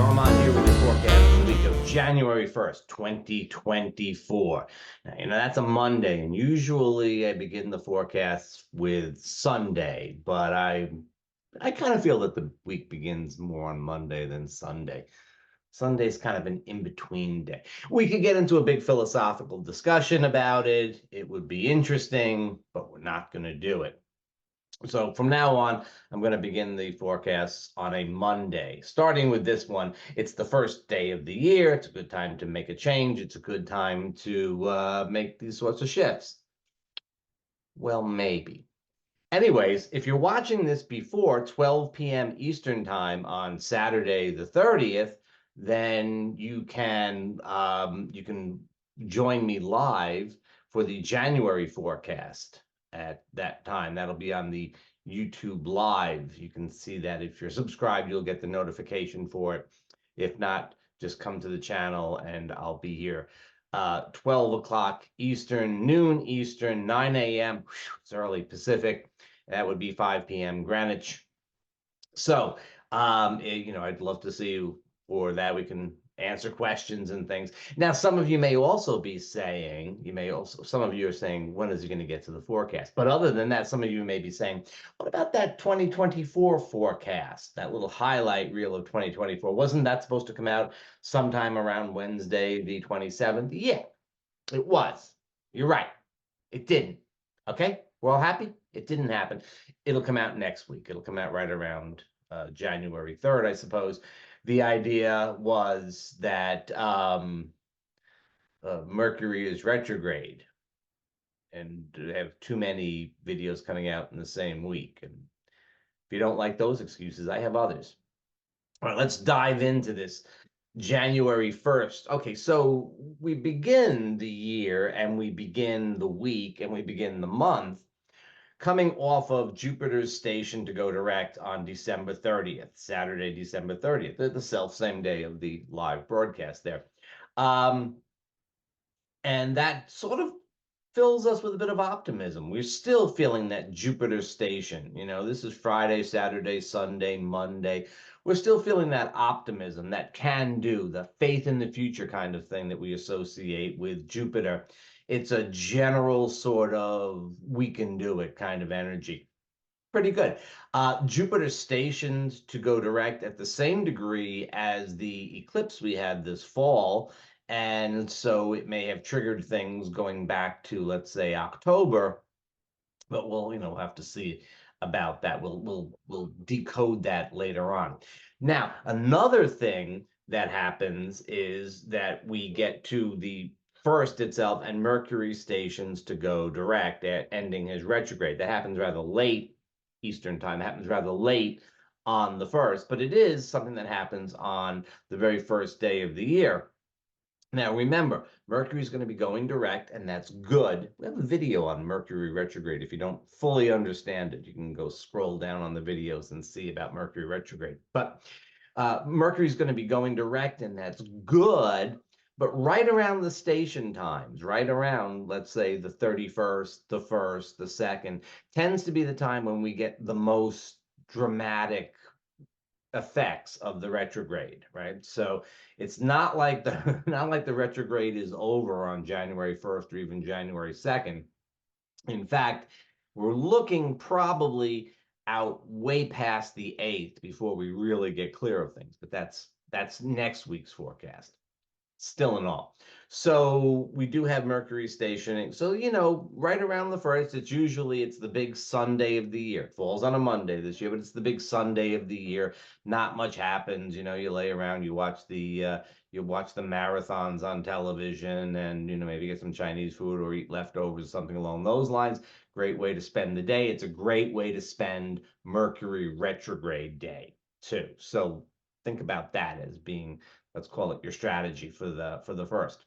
I'm here with the forecast for the week of January 1st, 2024. Now, that's a Monday, and usually I begin the forecasts with Sunday, but I kind of feel that the week begins more on Monday than Sunday. Sunday's kind of an in-between day. We could get into a big philosophical discussion about it. It would be interesting, but we're not going to do it. So from now on, I'm going to begin the forecasts on a Monday. Starting with this one, it's the first day of the year. It's a good time to make a change. It's a good time to make these sorts of shifts. Well, maybe. Anyways, if you're watching this before 12 p.m. Eastern Time on Saturday the 30th, then you can join me live for the January forecast at that time. That'll be on the YouTube Live. You can see that if you're subscribed, you'll get the notification for it. If not, just come to the channel and I'll be here. 12 o'clock Eastern, noon Eastern, 9 a.m. It's early Pacific. That would be 5 p.m. Greenwich. So, I'd love to see you for that. We can answer questions and things. Now, some of you may also be saying, some of you are saying, when is he going to get to the forecast? But other than that, some of you may be saying, what about that 2024 forecast, that little highlight reel of 2024? Wasn't that supposed to come out sometime around Wednesday, the 27th? Yeah, it was. You're right. It didn't. Okay, we're all happy? It didn't happen. It'll come out next week. It'll come out right around January 3rd, I suppose. The idea was that Mercury is retrograde, and have too many videos coming out in the same week. And if you don't like those excuses, I have others. All right, let's dive into this. January 1st. Okay, so we begin the year and we begin the week and we begin the month coming off of Jupiter's station to go direct on December 30th, Saturday, December 30th, the self-same day of the live broadcast there. And that sort of fills us with a bit of optimism. We're still feeling that Jupiter station. This is Friday, Saturday, Sunday, Monday. We're still feeling that optimism, that can do, the faith in the future kind of thing that we associate with Jupiter. It's a general sort of we can do it kind of energy. Pretty good. Jupiter stationed to go direct at the same degree as the eclipse we had this fall. And so it may have triggered things going back to, let's say, October, but we'll have to see about that. We'll decode that later on. Now, another thing that happens is that we get to the first itself and Mercury stations to go direct at ending his retrograde. That happens rather late Eastern time. It happens rather late on the first, but it is something that happens on the very first day of the year. Now, remember, Mercury is going to be going direct, and that's good. We have a video on Mercury retrograde. If you don't fully understand it, you can go scroll down on the videos and see about Mercury retrograde. But Mercury is going to be going direct, and that's good. But right around the station times, right around, let's say, the 31st, the 1st, the 2nd, tends to be the time when we get the most dramatic effects of the retrograde, right? So it's not like the retrograde is over on January 1st or even January 2nd. In fact, we're looking probably out way past the 8th before we really get clear of things. But that's next week's forecast. Still in all. So we do have Mercury stationing. So, right around the 1st, it's the big Sunday of the year. It falls on a Monday this year, but it's the big Sunday of the year. Not much happens. You lay around, you watch the marathons on television and, maybe get some Chinese food or eat leftovers, something along those lines. Great way to spend the day. It's a great way to spend Mercury retrograde day too. So think about that as being, let's call it, your strategy for the first.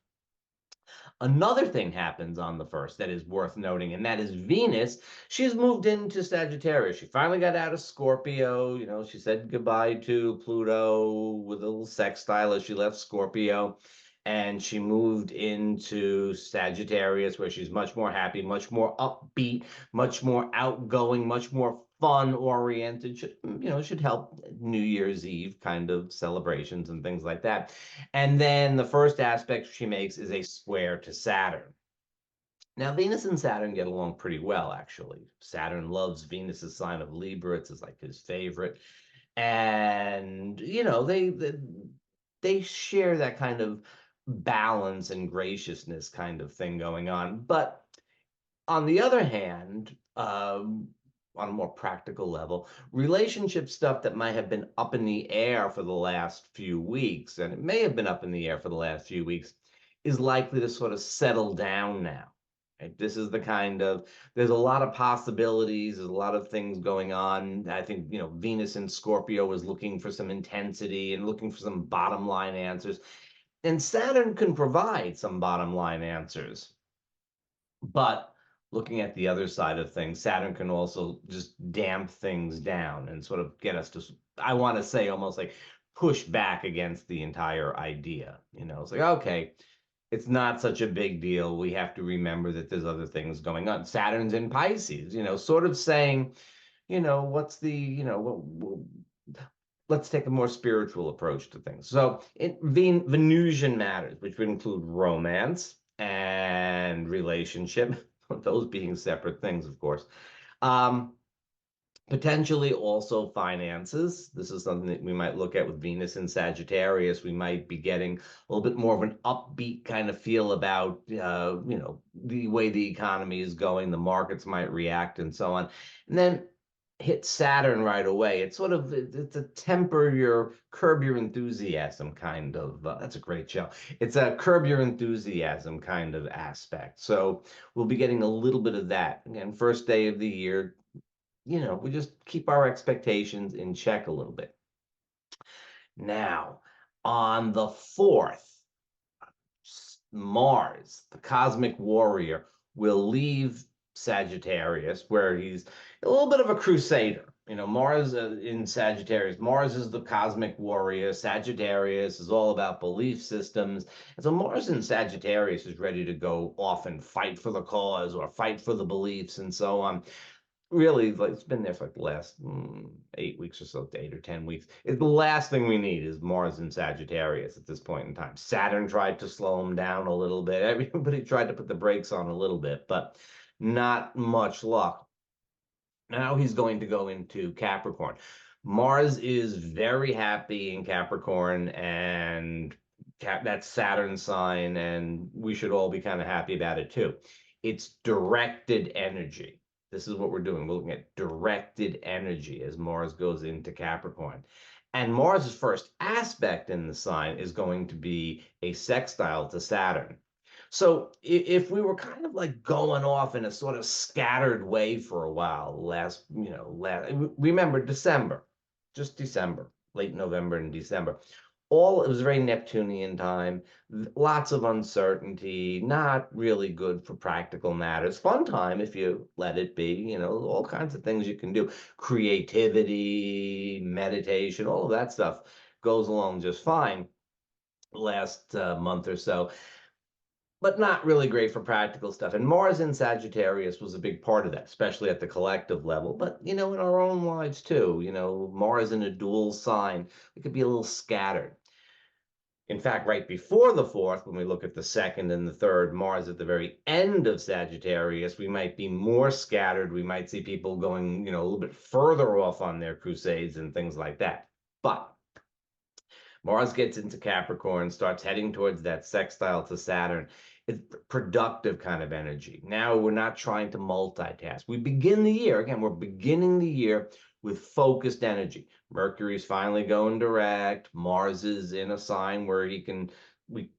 Another thing happens on the 1st that is worth noting, and that is Venus. She has moved into Sagittarius. She finally got out of Scorpio. She said goodbye to Pluto with a little sextile as she left Scorpio. And she moved into Sagittarius, where she's much more happy, much more upbeat, much more outgoing, much more fun oriented, should help New Year's Eve kind of celebrations and things like that. And then the first aspect she makes is a square to Saturn. Now, Venus and Saturn get along pretty well, actually. Saturn loves Venus's sign of Libra. It's like his favorite. And, they share that kind of balance and graciousness kind of thing going on. But on the other hand, on a more practical level, relationship stuff that might have been up in the air for the last few weeks, and it may have been up in the air for the last few weeks, is likely to sort of settle down now. Right? This is the kind of, there's a lot of possibilities, there's a lot of things going on. I think, Venus in Scorpio is looking for some intensity and looking for some bottom line answers. And Saturn can provide some bottom line answers. But looking at the other side of things, Saturn can also just damp things down and sort of get us to, I want to say, almost like push back against the entire idea. It's like, okay, it's not such a big deal. We have to remember that there's other things going on. Saturn's in Pisces, sort of saying, what's the, let's take a more spiritual approach to things. So Venusian matters, which would include romance and relationship, those being separate things, of course. Um, Potentially also finances. This is something that we might look at with Venus in Sagittarius. We might be getting a little bit more of an upbeat kind of feel about, the way the economy is going, the markets might react and so on. And then hit Saturn right away. It's sort of, it's a curb your enthusiasm kind of, that's a great show. It's a curb your enthusiasm kind of aspect. So we'll be getting a little bit of that. Again, first day of the year, we just keep our expectations in check a little bit. Now, on the 4th, Mars, the cosmic warrior, will leave Sagittarius, where he's a little bit of a crusader. Mars in Sagittarius, Mars is the cosmic warrior. Sagittarius is all about belief systems. And so Mars in Sagittarius is ready to go off and fight for the cause or fight for the beliefs and so on. Really, like, it's been there for like the last 8 weeks or so, 8 or 10 weeks. The last thing we need is Mars in Sagittarius at this point in time. Saturn tried to slow him down a little bit. Everybody tried to put the brakes on a little bit, but not much luck. Now he's going to go into Capricorn. Mars is very happy in Capricorn, and that's Saturn's sign, and we should all be kind of happy about it too. It's directed energy. This is what we're doing. We're looking at directed energy as Mars goes into Capricorn. And Mars's first aspect in the sign is going to be a sextile to Saturn. So if we were kind of like going off in a sort of scattered way for a while, remember December, just December, late November and December, it was very Neptunian time, lots of uncertainty, not really good for practical matters. Fun time if you let it be, all kinds of things you can do. Creativity, meditation, all of that stuff goes along just fine last month or so, but not really great for practical stuff. And Mars in Sagittarius was a big part of that, especially at the collective level, but, in our own lives too. Mars in a dual sign, we could be a little scattered. In fact, right before the 4th, when we look at the 2nd and the 3rd, Mars at the very end of Sagittarius, we might be more scattered. We might see people going, a little bit further off on their crusades and things like that. But Mars gets into Capricorn, starts heading towards that sextile to Saturn. It's productive kind of energy. Now we're not trying to multitask. We begin the year, again, we're beginning the year with focused energy. Mercury's finally going direct. Mars is in a sign where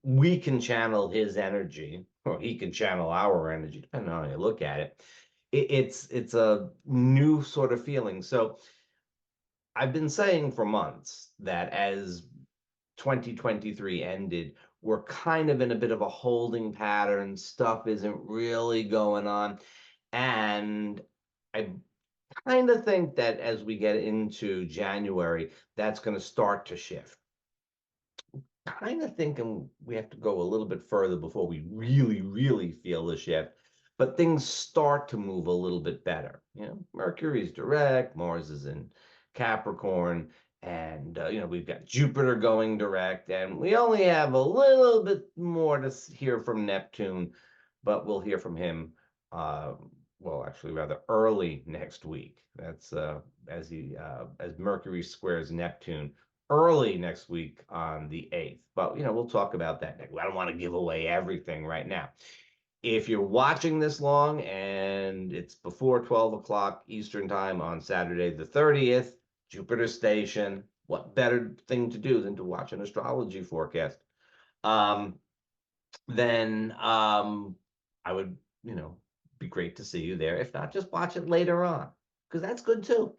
we can channel his energy, or he can channel our energy, depending on how you look at it. It's a new sort of feeling. So I've been saying for months that as 2023 ended, we're kind of in a bit of a holding pattern. Stuff isn't really going on. And I kind of think that as we get into January, that's going to start to shift. Kind of thinking we have to go a little bit further before we really, really feel the shift. but things start to move a little bit better. Mercury's direct, Mars is in Capricorn, and we've got Jupiter going direct, and we only have a little bit more to hear from Neptune, but we'll hear from him, uh, well, actually, rather early next week. That's as Mercury squares Neptune early next week on the 8th. But we'll talk about that next. I don't want to give away everything right now. If you're watching this long and it's before 12 o'clock Eastern time on Saturday the 30th, Jupiter station, what better thing to do than to watch an astrology forecast? Um, then I would, be great to see you there. If not, just watch it later on, because that's good too.